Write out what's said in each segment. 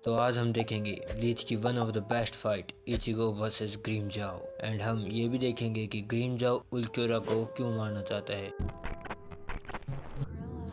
तो आज हम देखेंगे ब्लीच की one of the best fight Ichigo versus Grimmjow and हम ये भी देखेंगे कि ग्रीम जाओ उल्क्योरा को क्यों मारना चाहता है।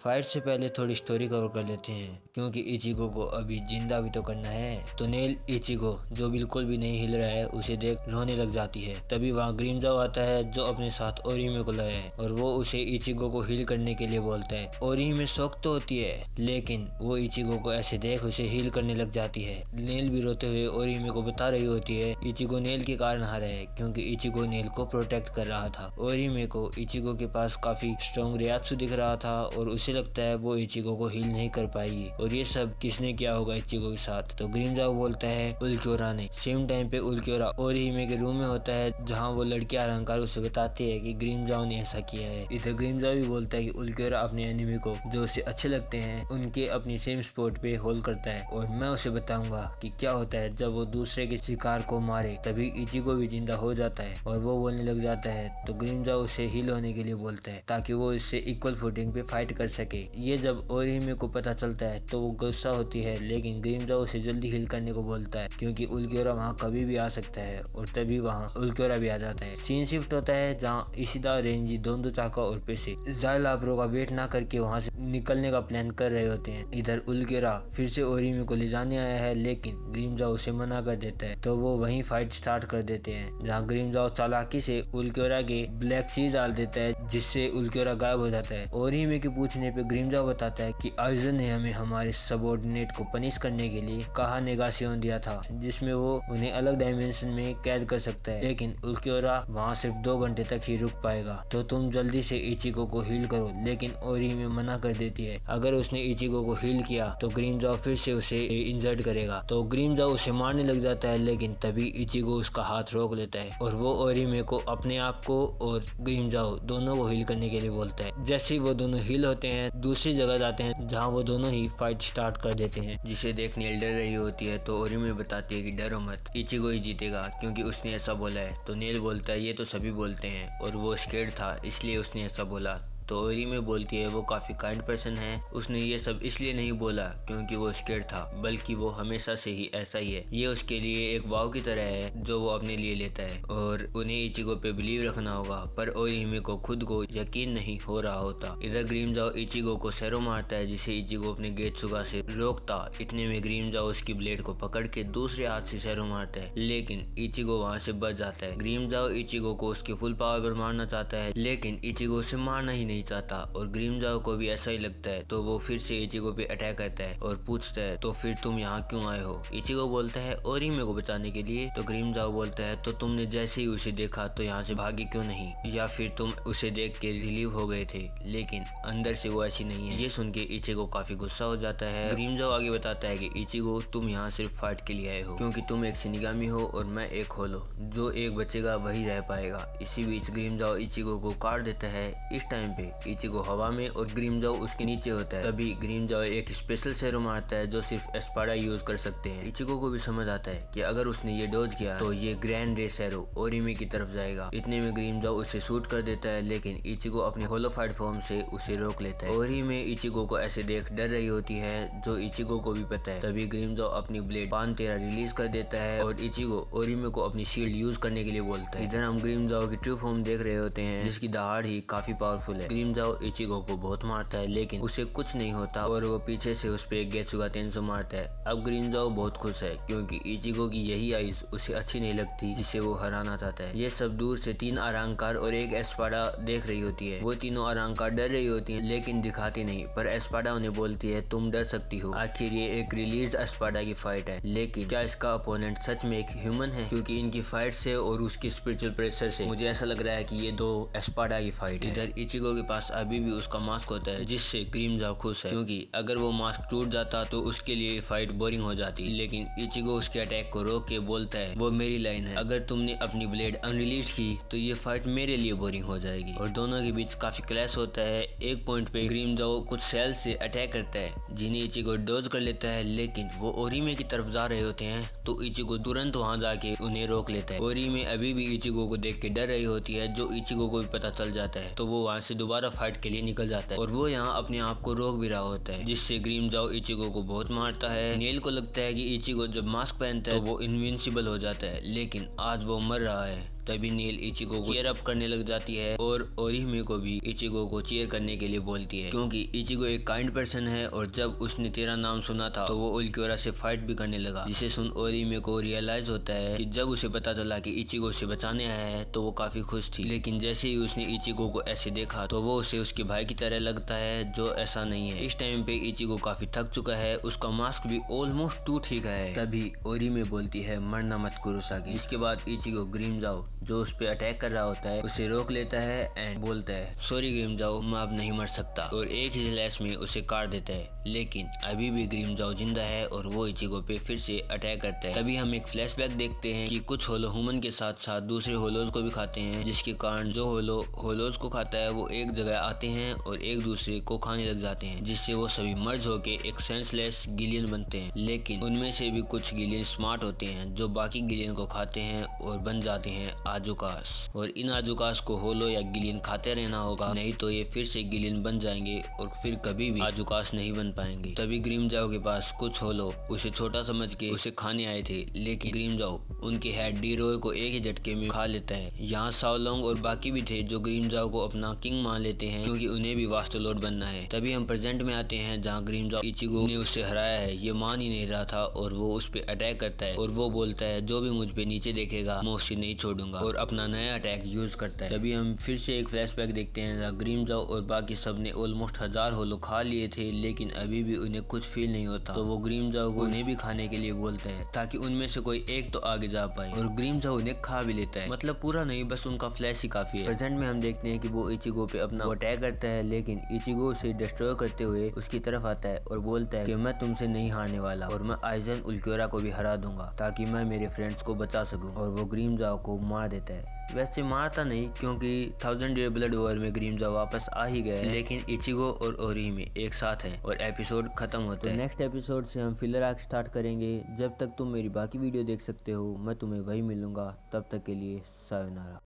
फाइट से पहले थोड़ी स्टोरी कवर कर लेते हैं क्योंकि इचिगो को अभी जिंदा भी तो करना है। तो नेल इचिगो जो बिल्कुल भी नहीं हिल रहा है उसे देख रोने लग जाती है। तभी वहाँ ग्रीम जाओ आता है जो अपने साथ ओरिमे को लाया है और वो उसे इचिगो को हील करने के लिए बोलता है। ओरिमे शौक तो होती है लेकिन वो इचिगो को ऐसे देख उसे हील करने लग जाती है। नेल भी रोते हुए ओरिमे को बता रही होती है इचिगो नेल के कारण हारा है क्योंकि इचिगो नेल को प्रोटेक्ट कर रहा था। ओरिमे को इचिगो के पास काफी स्ट्रॉन्ग रियात्सु दिख रहा था और उसे लगता है वो इचिगो को हील नहीं कर पाएगी और ये सब किसने किया होगा इचिगो के साथ। तो ग्रीम जाओ बोलता है उल्क्योरा ने। सेम टाइम पे उल्क्योरा ओरिहिमे के रूम में होता है जहाँ वो लड़की अहंकार उसे बताती है कि ग्रीम जाओ ने ऐसा किया है। इधर ग्रीम जाओ भी बोलता है कि उल्क्योरा अपने एनिमी को जो उसे अच्छे लगते हैं उनके अपनी सेम स्पॉट पे होल्ड करता है और मैं उसे बताऊंगा कि क्या होता है जब वो दूसरे के शिकार को मारे। तभी इचिगो भी जिंदा हो जाता है और वो बोलने लग जाता है। तो ग्रीम जाओ उसे हील होने के लिए बोलता है ताकि वो इससे इक्वल फुटिंग पे फाइट कर सके। ये जब ओरिहिमे को पता चलता है तो वो गुस्सा होती है लेकिन ग्रीम जाओ उसे जल्दी हील करने को बोलता है क्योंकि उल्क्योरा वहाँ कभी भी आ सकता है और तभी वहाँ उल्क्योरा भी आ जाता है। सीन शिफ्ट होता है जहाँ इशिदा, रेंजी, दोंदो चाका और पेसे जाइल आप्रो का वेट ना करके वहाँ से निकलने का प्लान कर रहे होते हैं। इधर उल्क्योरा फिर से ओरिहिमे को ले जाने आया है लेकिन ग्रीम जाओ उसे मना कर देता है तो वो वहीं फाइट स्टार्ट कर देते हैं जहाँ ग्रीम जाओ चालाकी से उल्क्योरा के ब्लैक चीज डाल देता है जिससे उल्क्योरा गायब हो जाता है। ओरिहिमे के पूछने पे ग्रीम जाओ बताता है कि आइजन ने हमें हमारे सबऑर्डिनेट को पनिश करने के लिए कहा नेगासियोन दिया था जिसमें वो उन्हें अलग डायमेंशन में कैद कर सकता है लेकिन उल्क्योरा वहाँ सिर्फ 2 घंटे तक ही रुक पाएगा तो तुम जल्दी से इचिगो को हील करो। लेकिन ओरिहिमे मना कर देती है। अगर उसने इचिगो को हील किया तो ग्रीम जाओ फिर से उसे इंजर्ड करेगा। तो ग्रीम जाओ उसे मारने लग जाता है लेकिन तभी इचिगो उसका हाथ रोक लेता है और वो ओरिहिमे को अपने आप को और ग्रीम जाओ दोनों को हील करने के लिए बोलता है। जैसे ही वो दोनों हील होते हैं दूसरी जगह जाते हैं जहाँ वो दोनों ही फाइट स्टार्ट कर देते हैं जिसे देख नेल डर रही होती है। तो ओरिहिमे बताती है कि डरो मत, इचिगो ही जीतेगा क्योंकि उसने ऐसा बोला है। तो नेल बोलता है ये तो सभी बोलते हैं और वो स्केर्ड था इसलिए उसने ऐसा बोला। तो ओरिहिमे बोलती है वो काफ़ी काइंड पर्सन है, उसने ये सब इसलिए नहीं बोला क्योंकि वो स्केर्ड था बल्कि वो हमेशा से ही ऐसा ही है। ये उसके लिए एक वाव की तरह है जो वो अपने लिए लेता है और उन्हें इचिगो पे बिलीव रखना होगा पर ओरिहिमे को खुद को यकीन नहीं हो रहा होता। इधर ग्रीम जाओ इचिगो को सैरो मारता है जिसे इचिगो अपने गेत्सुगा से रोकता। इतने में ग्रीम जाओ उसकी ब्लेड को पकड़ के दूसरे हाथ से सैरो मारता है लेकिन इचिगो वहाँ से बच जाता है। ग्रीम जाओ इचिगो को उसके फुल पावर पर मारना चाहता है लेकिन इचिगो उसे मारना ही नहीं चाहता और ग्रीम जाओ को भी ऐसा ही लगता है तो वो फिर से इचिगो पे अटैक करता है और पूछता है तो फिर तुम यहाँ क्यों आए हो। इचिगो बोलता है ओरिहिमे को बचाने के लिए। तो ग्रीम जाओ बोलता है तो तुमने जैसे ही उसे देखा तो यहाँ से भागे क्यों नहीं, या फिर तुम उसे देख के रिलीव हो गए थे। लेकिन अंदर से वो ऐसी नहीं है। ये सुन के इचिगो काफी गुस्सा हो जाता है। ग्रीम जाओ आगे बताता है कि इचिगो तुम यहाँ सिर्फ फाइट के लिए आए हो क्योंकि तुम एक शिनिगामी हो और मैं एक होलो, जो एक बचेगा वही रह पाएगा। इसी बीच ग्रीम जाओ इचिगो को काट देता है। इस टाइम पे इचिगो हवा में और ग्रीम जाओ उसके नीचे होता है। तभी ग्रीम जाओ एक स्पेशल सैरो मारता है जो सिर्फ एस्पाडा यूज कर सकते हैं। इचिगो को भी समझ आता है कि अगर उसने ये डोज किया तो ये ग्रैंड रे सैरो ओरिहिमे की तरफ जाएगा। इतने में ग्रीम जाओ उसे शूट कर देता है लेकिन इचिगो अपने होलोफाइड फॉर्म से उसे रोक लेता है। ओरिहिमे इचिगो को ऐसे देख डर रही होती है जो इचिगो को भी पता है। तभी ग्रीम जाओ अपनी ब्लेड पान-तेरा रिलीज कर देता है और इचिगो ओरिहिमे को अपनी शील्ड यूज करने के लिए बोलता है। इधर हम ग्रीम जाओ की ट्रू फॉर्म देख रहे होते हैं जिसकी दहाड़ ही काफी पावरफुल है। ग्रीम जाओ इचिगो को बहुत मारता है लेकिन उसे कुछ नहीं होता और वो पीछे से उस पे गेत्सुगा तेंसो मारता है। अब ग्रीम जाओ बहुत खुश है क्योंकि इचिगो की यही आइज उसे अच्छी नहीं लगती जिसे वो हराना चाहता है। ये सब दूर से 3 अहंकार और एक एस्पाडा देख रही होती है। वो तीनों अहंकार डर रही होती है लेकिन दिखाती नहीं, पर एस्पाडा उन्हें बोलती है तुम डर सकती हो, आखिर ये एक रिलीज एस्पाडा की फाइट है। लेकिन क्या इसका अपोनेंट सच में एक ह्यूमन है? क्योंकि इनकी फाइट से और उसकी स्पिरिचुअल प्रेशर से मुझे ऐसा लग रहा है कि ये 2 एस्पाडा की फाइट है। इधर इचिगो के पास अभी भी उसका मास्क होता है जिससे ग्रीम जाओ खुश है क्योंकि अगर वो मास्क टूट जाता तो उसके लिए फाइट बोरिंग हो जाती। लेकिन इचिगो उसके अटैक को रोक के बोलता है वो मेरी लाइन है, अगर तुमने अपनी ब्लेड अनरिलीज की तो ये फाइट मेरे लिए बोरिंग हो जाएगी। और दोनों के बीच काफी क्लैश होता है। एक पॉइंट पे ग्रीम जाओ कुछ सेल से अटैक करता है जिन्हें इचिगो डोज कर लेता है लेकिन वो ओरिहिमे की तरफ जा रहे होते हैं तो इचिगो तुरंत वहां जाके उन्हें रोक लेता है। ओरिहिमे अभी भी इचिगो को देख के डर रही होती है जो इचिगो को भी पता चल जाता है तो वो वहां से दोबारा दोबारा फाइट के लिए निकल जाता है और वो यहाँ अपने आप को रोक भी रहा होता है, जिससे ग्रीमजाओ इचिगो को बहुत मारता है। नेल को लगता है कि इचिगो जब मास्क पहनता है तो वो इनविंसिबल हो जाता है, लेकिन आज वो मर रहा है। तभी नेल इचिगो को चीयर अप करने लग जाती है और ओरिहिमे को भी इचिगो को चीयर करने के लिए बोलती है, क्योंकि इचिगो एक काइंड पर्सन है और जब उसने तेरा नाम सुना था तो वो उल्क्योरा से फाइट भी करने लगा। जिसे सुन ओरिहिमे को रियलाइज होता है कि जब उसे पता चला कि इचिगो से बचाने आया है तो वो काफी खुश थी, लेकिन जैसे ही उसने इचिगो को ऐसे देखा तो वो उसे उसके भाई की तरह लगता है, जो ऐसा नहीं है। इस टाइम पे इचिगो काफी थक चुका है, उसका मास्क भी ऑलमोस्ट टूट ही गया है। तभी ओरिहिमे बोलती है मरना मत कुरोसाकी। इसके बाद इचिगो ग्रीमजाओ जो उस पे अटैक कर रहा होता है उसे रोक लेता है एंड बोलता है सॉरी ग्रीमजाओ, मैं अब नहीं मर सकता, और एक ही स्लैश में उसे काट देता है। लेकिन अभी भी ग्रीमजाओ जिंदा है और वो इचिगो पे फिर से अटैक करता है। तभी हम एक फ्लैशबैक देखते हैं कि कुछ होलो ह्यूमन के साथ साथ दूसरे होलोज को भी खाते हैं, जिसके कारण जो होलोज को खाता है वो एक जगह आते हैं और एक दूसरे को खाने लग जाते हैं, जिससे वो सभी मर्ज होके एक सेंसलेस गिलियन बनते हैं। लेकिन उनमें से भी कुछ गिलियन स्मार्ट होते हैं जो बाकी गिलियन को खाते हैं और बन जाते हैं आजुकास, और इन आजुकास को होलो या गिलियन खाते रहना होगा, नहीं तो ये फिर से गिलियन बन जाएंगे और फिर कभी भी आजुकास नहीं बन पाएंगे। तभी ग्रीमजाओ के पास कुछ होलो उसे छोटा समझ के उसे खाने आए थे, लेकिन ग्रीमजाओ उनके हेड डीरोय को एक ही झटके में खा लेता है। यहाँ साओलोंग और बाकी भी थे जो ग्रीमजाओ को अपना किंग मान लेते हैं, क्योंकि उन्हें भी वास्तुलोड बनना है। तभी हम प्रेजेंट में आते हैं जहाँ ग्रीमजाओ इचिगो ने उससे हराया है, ये मान ही नहीं रहा था और वो उस पे अटैक करता है और वो बोलता है जो भी मुझ पे नीचे देखेगा मैं उसे नहीं छोड़ूंगा, और अपना नया अटैक यूज करता है। तभी हम फिर से एक फ्लैशबैक देखते हैं जहाँ ग्रीमजाओ और बाकी सब ने ऑलमोस्ट 1000 होलो खा लिए थे, लेकिन अभी भी उन्हें कुछ फील नहीं होता, तो वो ग्रीमजाओ को उन्हें भी खाने के लिए बोलते हैं ताकि उनमें से कोई एक तो आगे जा पाए, और ग्रीमजाओ उन्हें खा भी लेता है। मतलब पूरा नहीं, बस उनका फ्लैश ही काफी है। प्रेजेंट में हम देखते हैं कि वो इचिगो पे अपना अटैक करता है, लेकिन इचिगो उसे डिस्ट्रॉय करते हुए उसकी तरफ आता है और बोलता है कि मैं तुमसे नहीं हारने वाला और मैं आइजन उल्क्योरा को भी हरा दूंगा ताकि मैं मेरे फ्रेंड्स को बचा सकूं, और वो ग्रीमजाओ को मार देता है। वैसे मारता नहीं, क्योंकि 1000 ईयर ब्लड वॉर में ग्रीमजाओ वापस आ ही गए, लेकिन इचिगो और ओरिहिमे एक साथ हैं और एपिसोड खत्म होता है। नेक्स्ट एपिसोड से हम फिलर आर्क स्टार्ट करेंगे। जब तक तुम मेरी बाकी वीडियो देख सकते हो मैं तुम्हें वही मिलूंगा, तब तक के लिए सायोनारा।